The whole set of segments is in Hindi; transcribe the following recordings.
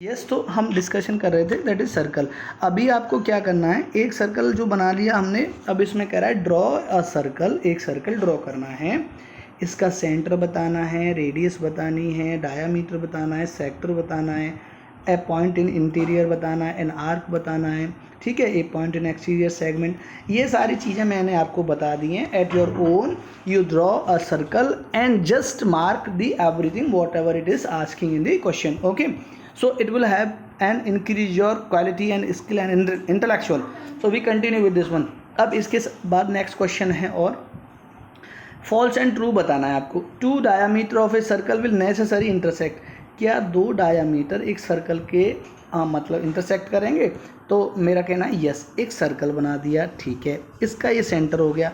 यस तो हम डिस्कशन कर रहे थे दैट इज सर्कल। अभी आपको क्या करना है, एक सर्कल जो बना लिया हमने, अब इसमें कह रहा है ड्रॉ अ सर्कल, एक सर्कल ड्रॉ करना है। इसका सेंटर बताना है, रेडियस बतानी है, डायामीटर बताना है, सेक्टर बताना है, ए पॉइंट इन इंटीरियर बताना है, एन आर्क बताना है, ठीक है, ए पॉइंट इन एक्सटीरियर सेगमेंट। ये सारी चीज़ें मैंने आपको बता दी हैं। At your own you draw a circle and just mark the everything what ever it is asking in the question. Okay, so it will have and increase your quality and skill and intellectual. So we continue with this one. अब इसके बाद नेक्स्ट क्वेश्चन है और फॉल्स एंड ट्रू बताना है आपको। Two diameter of a circle will necessary intersect. क्या दो डायामीटर एक सर्कल के मतलब इंटरसेक्ट करेंगे? तो मेरा कहना है यस, एक सर्कल बना दिया, ठीक है, इसका ये सेंटर हो गया।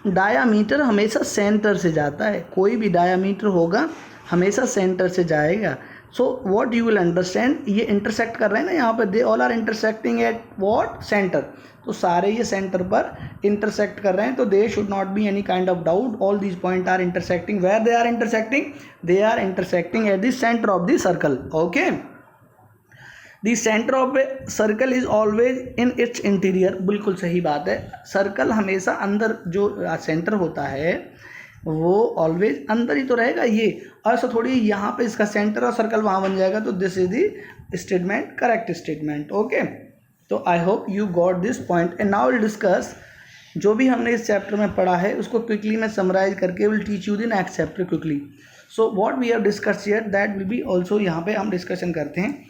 डायामीटर हमेशा सेंटर से जाता है, कोई भी डायामीटर होगा हमेशा सेंटर से जाएगा। So what you will understand, ये इंटरसेक्ट कर रहे हैं ना यहाँ पर, they all are intersecting at what centre, तो सारे ये सेंटर पर इंटरसेक्ट कर रहे हैं, तो they should not be any kind of doubt, all these point are intersecting. Where they are intersecting? They are intersecting at the centre of the circle. Okay, the centre of a circle is always in its interior. बिल्कुल सही बात है, सर्कल हमेशा अंदर, जो सेंटर होता है वो ऑलवेज अंदर ही तो रहेगा। ये ऐसा थोड़ी यहाँ पे इसका सेंटर और सर्कल वहाँ बन जाएगा, तो this is the statement, correct statement. Okay, तो I hope you got this point and now will discuss जो भी हमने इस चैप्टर में पढ़ा है उसको क्विकली मैं समराइज करके will teach you the next chapter quickly. So what we have discussed here that will be also, यहाँ पे हम डिस्कशन करते हैं।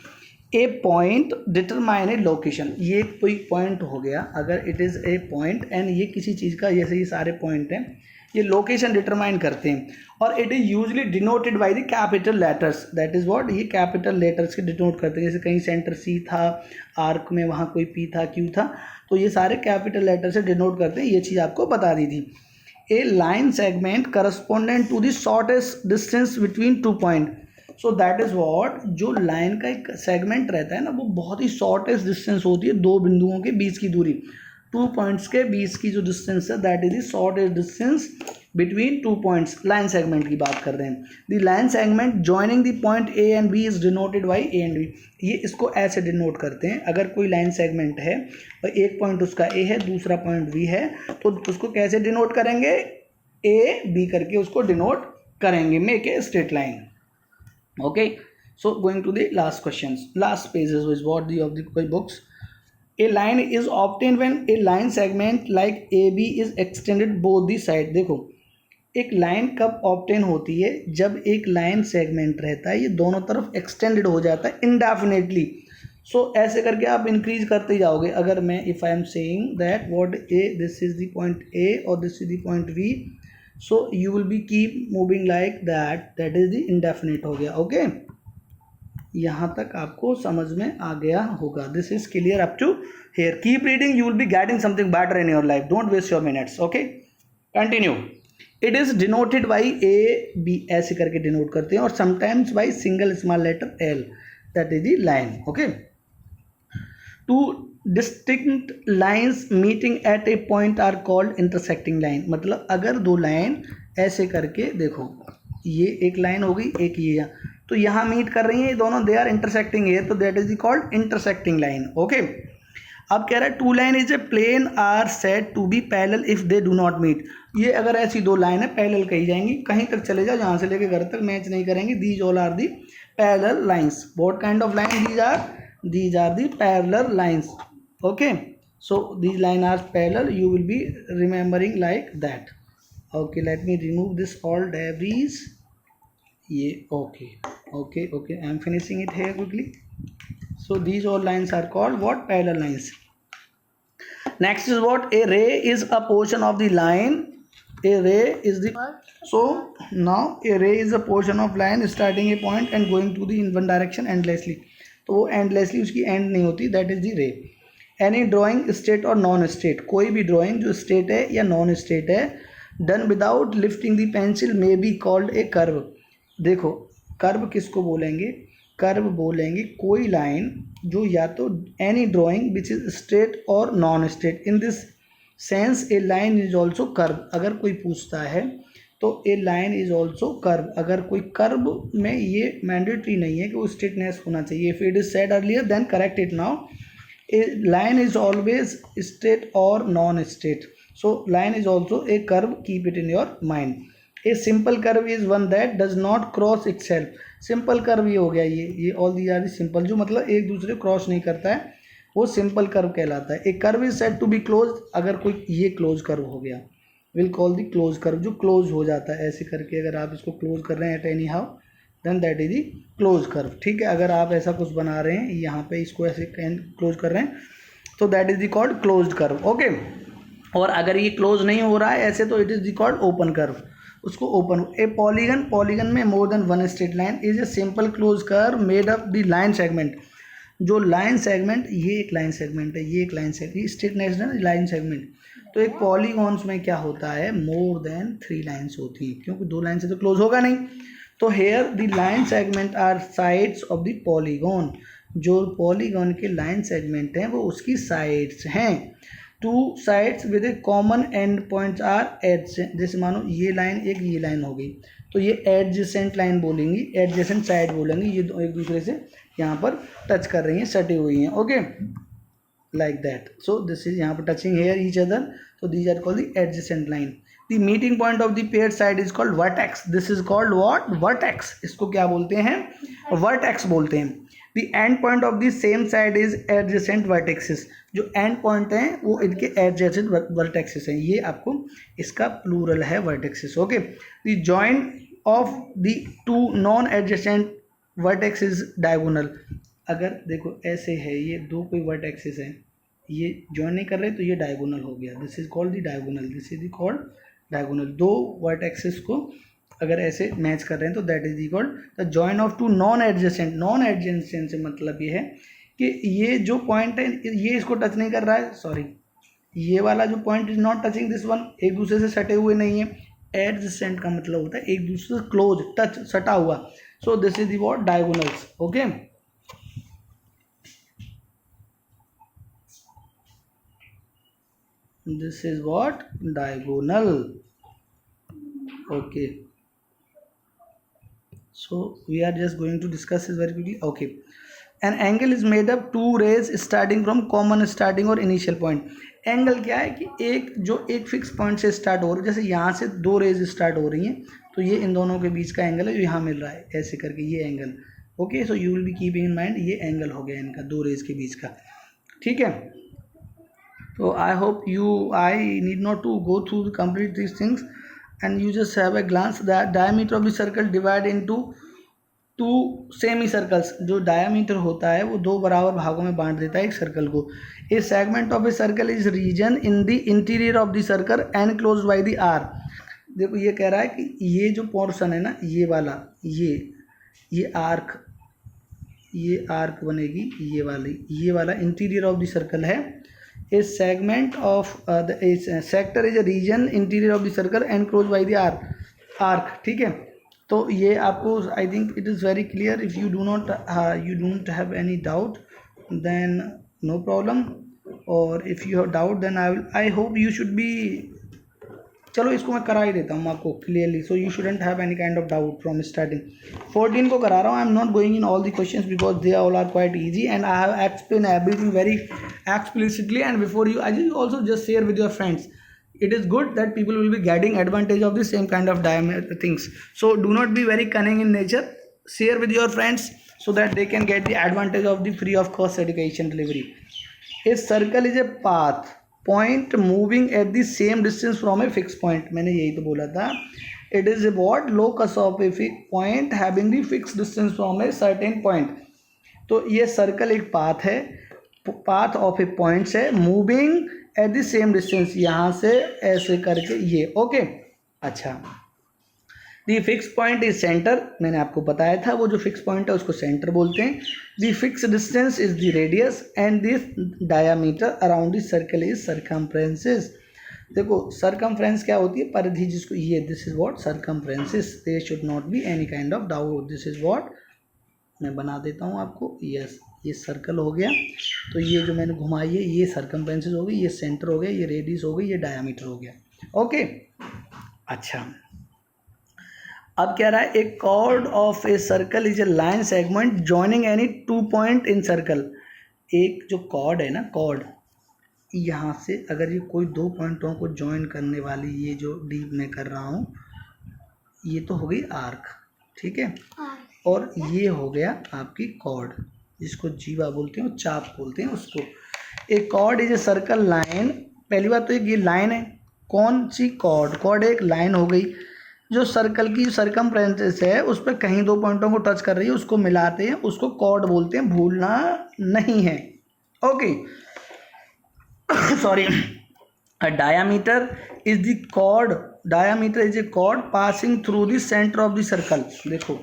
A point determine a location. ये कोई पॉइंट हो गया, अगर it is a point and ये किसी चीज़ का, जैसे ये सारे पॉइंट हैं, ये लोकेशन डिटरमाइन करते हैं और it is usually denoted by the capital letters. That is what, ये कैपिटल लेटर्स के डिनोट करते हैं। जैसे कहीं सेंटर सी था, आर्क में वहाँ कोई पी था, क्यू था, तो ये सारे कैपिटल लेटर से डिनोट करते हैं। ये चीज़ आपको बता दी थी। A line segment corresponding to the shortest distance between two point. So that is what, जो लाइन का एक सेगमेंट रहता है ना, वो बहुत ही शॉर्टेस्ट डिस्टेंस होती है, दो बिंदुओं के बीच की दूरी, टू पॉइंट्स के बीच की जो डिस्टेंस है, that is the shortest distance between two points. Line segment की बात कर रहे हैं। The line segment joining the point A and B is denoted by A and B. ये इसको ऐसे डिनोट करते हैं, अगर कोई लाइन सेगमेंट है और एक पॉइंट उसका ए है, दूसरा पॉइंट बी है, तो उसको कैसे डिनोट करेंगे? ए बी करके उसको डिनोट करेंगे, make a straight line. Okay, so going to the last questions, last pages is what the of the books. A line is obtained when a line segment like AB is extended both the side. देखो, एक लाइन कब ऑब्टेन होती है? जब एक लाइन सेगमेंट रहता है, ये दोनों तरफ एक्सटेंडेड हो जाता है इंडेफिनेटली। सो ऐसे करके आप इंक्रीज करते जाओगे। अगर मैं if I am saying that what A, this is the point A और this is the point B, so you will be keep moving like that, that is the indefinite हो गया। ओके, यहाँ तक आपको समझ में आ गया होगा। This is clear up to here. Keep reading, you will be getting something better in your life, don't waste your minutes. Okay, continue. It is denoted by A B, ऐसे करके डिनोट करते हैं, और sometimes by single small letter L, that is the line. Okay, two distinct lines meeting at a point are called intersecting line. मतलब अगर दो लाइन ऐसे करके, देखो ये एक लाइन हो गई, एक ये, तो यहाँ मीट कर रही हैं ये दोनों, दे आर इंटरसेक्टिंग है, तो that is called intersecting line. Okay, अब कह रहा है two line is a plane are said to be parallel if they do not meet. ये अगर ऐसी दो लाइन है, पैरेलल कही जाएंगी, कहीं तक चले जाओ, यहाँ से लेके घर तक मैच नहीं करेंगी। These all are the parallel lines. What kind of line these are the parallel lines. Okay, so these lines are parallel, you will be remembering like that. Okay, let me remove this all debris. Yeah, okay, I am finishing it here quickly. So these all lines are called what? Parallel lines. Next is what? A ray is a portion of the line. A ray is the, so now a ray is a portion of line starting a point and going to the in one direction endlessly. तो वो एंडलेसली उसकी एंड नहीं होती, that is the ray. Any drawing straight और नॉन स्टेट, कोई भी ड्राइंग जो स्टेट है या नॉन स्टेट है, done without lifting the pencil may be called a curve. देखो, कर्व किसको बोलेंगे? कर्व बोलेंगे कोई लाइन जो या तो any drawing which is straight और non straight. In this sense a line is also curve. अगर कोई पूछता है तो a line is also curve, अगर कोई कर्व में ये मैंडेटरी नहीं है कि वो स्ट्रेटनेस होना चाहिए, if it is said earlier then correct it now, a line is always straight और non straight, so line is also a curve, keep it in your mind. A simple curve is one that does not cross itself, simple curve ये हो गया, ये all the are the simple, जो मतलब एक दूसरे क्रॉस नहीं करता है वो सिंपल कर्व कहलाता है। A curve is said to be close, अगर कोई ये क्लोज कर्व हो गया, will call the close curve, जो क्लोज हो जाता है ऐसे करके, अगर आप इसको क्लोज कर रहे हैं at any how then that is the close curve, ठीक है। अगर आप ऐसा कुछ बना रहे हैं यहाँ पे इसको ऐसे क्लोज कर रहे हैं तो that is the called closed curve, okay. और अगर ये क्लोज नहीं हो रहा है ऐसे तो it is the called open curve, उसको ओपन। ए पॉलीगन, पॉलीगन में more than one straight line is a simple close curve made up the line segment, जो लाइन सेगमेंट, ये एक लाइन सेगमेंट है, ये एक लाइन सेगमेंट, स्ट्रेटनेस है लाइन सेगमेंट। तो एक पॉलीगॉन्स में क्या होता है, मोर देन 3 लाइन्स होती हैं, क्योंकि 2 लाइन से तो क्लोज होगा नहीं। तो here the line segment are sides of the polygon, जो पॉलीगॉन के लाइन सेगमेंट हैं वो उसकी साइड्स हैं। 2 sides with a common end points are adjacent, जैसे मानो ये लाइन एक ये लाइन हो गई तो ये एडजेसेंट लाइन बोलेंगी, एडजेसेंट साइड बोलेंगी, ये एक दूसरे से यहाँ पर टच कर रही हैं, सटी हुई हैं, okay, like that. So this is यहाँ पर touching here each other, so these are called the adjacent line. The meeting point of the paired side is called vertex. This is called what? Vertex. इसको क्या बोलते हैं? Vertex बोलते हैं। The end point of the same side is adjacent vertices. जो end point हैं वो इनके adjacent vertices हैं, ये आपको इसका plural है vertices, okay. The join of the 2 non-adjacent vertex is diagonal. अगर देखो ऐसे है, ये 2 कोई vertices हैं, ये ज्वाइन नहीं कर रहे तो ये डायगोनल हो गया, this is called the diagonal, this is called diagonal. 2 vertexes को अगर ऐसे मैच कर रहे हैं तो that is called the join of 2 non adjacent. Non adjacent से मतलब ये है कि ये जो पॉइंट है ये इसको टच नहीं कर रहा है, सॉरी ये वाला जो point is not touching this one, एक दूसरे से सटे हुए नहीं है। एडजेसेंट का मतलब होता है एक दूसरे से क्लोज, टच, सटा हुआ, सो this is the what, diagonals, okay. This is what, diagonal, okay. So we are just going to discuss this very quickly, okay. An angle is made up 2 rays starting from common starting or initial point. Angle क्या है कि एक फिक्स पॉइंट से स्टार्ट हो रही है, जैसे यहाँ से 2 रेज स्टार्ट हो रही हैं तो ये इन दोनों के बीच का एंगल है जो यहाँ मिल रहा है, ऐसे करके ये angle, okay. So you will B keeping in mind ये एंगल हो गया इनका 2 रेज के बीच का, ठीक है। So I hope I need not to go through the complete these things, and you just have a glance that diameter of the circle divide into 2 semi circles. जो diameter होता है वो 2 बराबर भागों में बांट देता है एक सर्कल को। A segment of a circle is region in the interior of the circle enclosed by the R. देखो ये कह रहा है कि ये जो पोर्शन है ना, ये वाला, ये आर्क बनेगी, ये वाला इंटीरियर ऑफ द सर्कल है। A segment of the sector is a region interior of the circle enclosed by the arc, ठीक है। तो ये आपको I think it is very clear. If you don't have any doubt then no problem, or if you have doubt then I hope you should be, चलो इसको मैं करा ही देता हूँ आपको clearly, so you shouldn't have any kind of doubt from starting. 14 को करा रहा हूँ, I am not going in all the questions because they all are quite easy and I have explain everything very explicitly and before you I also just share with your friends. It is good that people will be getting advantage of the same kind of things. So do not be very cunning in nature. Share with your friends so that they can get the advantage of the free of cost education delivery. A circle is a path point moving at the same distance from a fixed point. मैंने यही तो बोला था. It is a what locus of a point having the fixed distance from a certain point. तो ये सर्कल एक पाथ है, पाथ ऑफ ए पॉइंट है moving at the same distance, यहाँ से ऐसे करके ये, ओके. अच्छा, दी फिक्स पॉइंट इज सेंटर, मैंने आपको बताया था वो जो फिक्स पॉइंट है उसको सेंटर बोलते हैं. The fix distance is the radius and this diameter around the circle is circumferences. देखो सर्कमफ्रेंस क्या होती है, परिधि जिसको, ये this is what circumferences. There should not be any kind of doubt. This is what, मैं बना देता हूँ आपको. यस, ये सर्कल हो गया, तो ये जो मैंने घुमाई है ये सर्कमफ्रेंसेस हो गई, ये सेंटर हो गया, ये रेडियस हो गई, ये डायामीटर हो गया, ओके. अच्छा, अब कह रहा है एक chord of a circle is a line segment joining any 2 point in circle. एक जो कॉर्ड है ना, कॉर्ड, यहाँ से अगर ये कोई 2 पॉइंटों को ज्वाइन करने वाली, ये जो डी में कर रहा हूँ, ये तो हो गई आर्क, ठीक है, और ये हो गया आपकी कॉर्ड, जिसको जीवा बोलते हैं, चाप बोलते हैं उसको। एक chord is a circle line, पहली बात तो एक ये लाइन है, कौन सी कॉर्ड, कॉर्ड एक लाइन हो गई जो सर्कल की सर्कमफ्रेंसेस है उस पर कहीं 2 पॉइंटों को टच कर रही है, उसको मिलाते हैं, उसको कॉर्ड बोलते हैं, भूलना नहीं है। Okay, sorry. Diameter is the chord, diameter is a chord passing through the centre of the circle. देखो,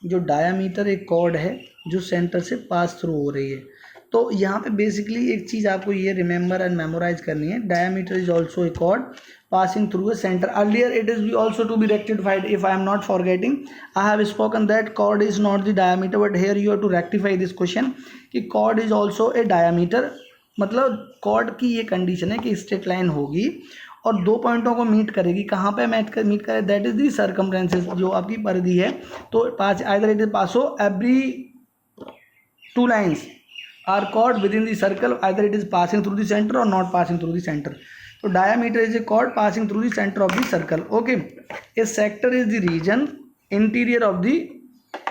जो डायामीटर एक कॉर्ड है जो सेंटर से पास थ्रू हो रही है। तो यहाँ पे बेसिकली एक चीज़ आपको ये रिमेंबर एंड मेमोराइज करनी है, diameter is also a chord passing through a center. Earlier it is also to be rectified, if I am not forgetting. I have spoken that chord is not the diameter, but here you have to rectify this question कि chord is also a diameter। मतलब chord की ये कंडीशन है कि स्ट्रेट लाइन होगी और 2 पॉइंटों को मीट करेगी। कहाँ पे मीट करे, दैट इज दी सर्कमफ्रेंसेस, जो आपकी परिधि है। तो pass either it is pass every 2 lines are chord within the circle, either it is passing through the center or not passing through the center. So diameter is a chord passing through the center of the circle. Okay, a sector is the region interior of the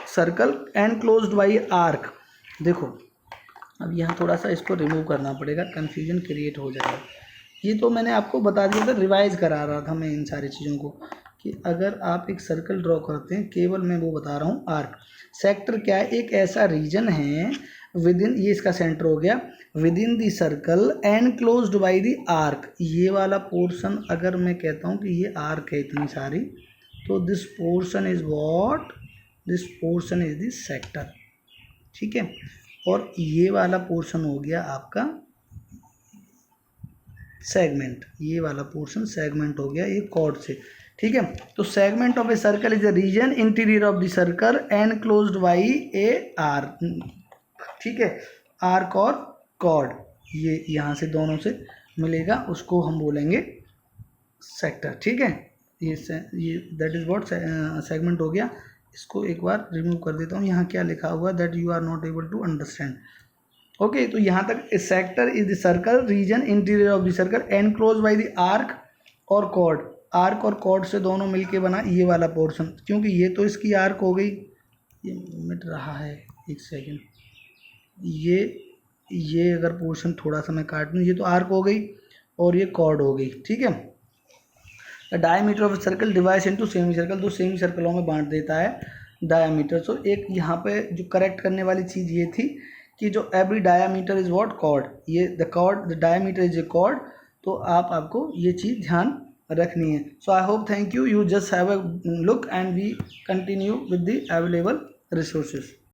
circle enclosed by arc। देखो, अब यहाँ थोड़ा सा इसको रिमूव करना पड़ेगा, कंफ्यूजन क्रिएट हो जाएगा। ये तो मैंने आपको बता दिया था, रिवाइज करा रहा था मैं इन सारी चीज़ों को, कि अगर आप एक सर्कल ड्रॉ करते हैं, केवल मैं वो बता रहा हूँ आर्क। सेक्टर क्या है, एक ऐसा रीजन है विद इन, ये इसका सेंटर हो गया, with in the circle enclosed by the arc. ये वाला पोर्शन अगर मैं कहता हूँ कि ये आर्क है इतनी सारी, तो this portion is what, this portion is the sector, ठीक है। और ये वाला पोर्शन हो गया आपका सेगमेंट, ये वाला पोर्शन सेगमेंट हो गया ये कॉर्ड से, ठीक है। तो segment of a circle is a region interior of the circle enclosed by a arc, ठीक है। आर्क और कॉर्ड, ये यहाँ से दोनों से मिलेगा, उसको हम बोलेंगे सेक्टर, ठीक है। ये दैट इज व्हाट सेगमेंट हो गया। इसको एक बार रिमूव कर देता हूँ। यहाँ क्या लिखा हुआ, that you are not able to understand. Okay, तो यहाँ तक sector is the circle region interior of the circle enclose by the arc और कॉर्ड। आर्क और कॉर्ड से दोनों मिलके बना ये वाला पोर्शन, क्योंकि ये तो इसकी आर्क हो गई, ये मिट रहा है, एक सेकेंड, ये अगर पोर्शन थोड़ा सा मैं काट दूँ, ये तो आर्क हो गई और ये कॉर्ड हो गई, ठीक है। Diameter of circle divide into semi circle, तो सेमी सर्कलों में बांट देता है डायमीटर। सो एक यहाँ पे जो करेक्ट करने वाली चीज़ ये थी कि जो every diameter is what, chord, ये the diameter is a chord. तो आपको ये चीज़ ध्यान रखनी है। So I hope, thank you, you just have a look and we continue with the available resources.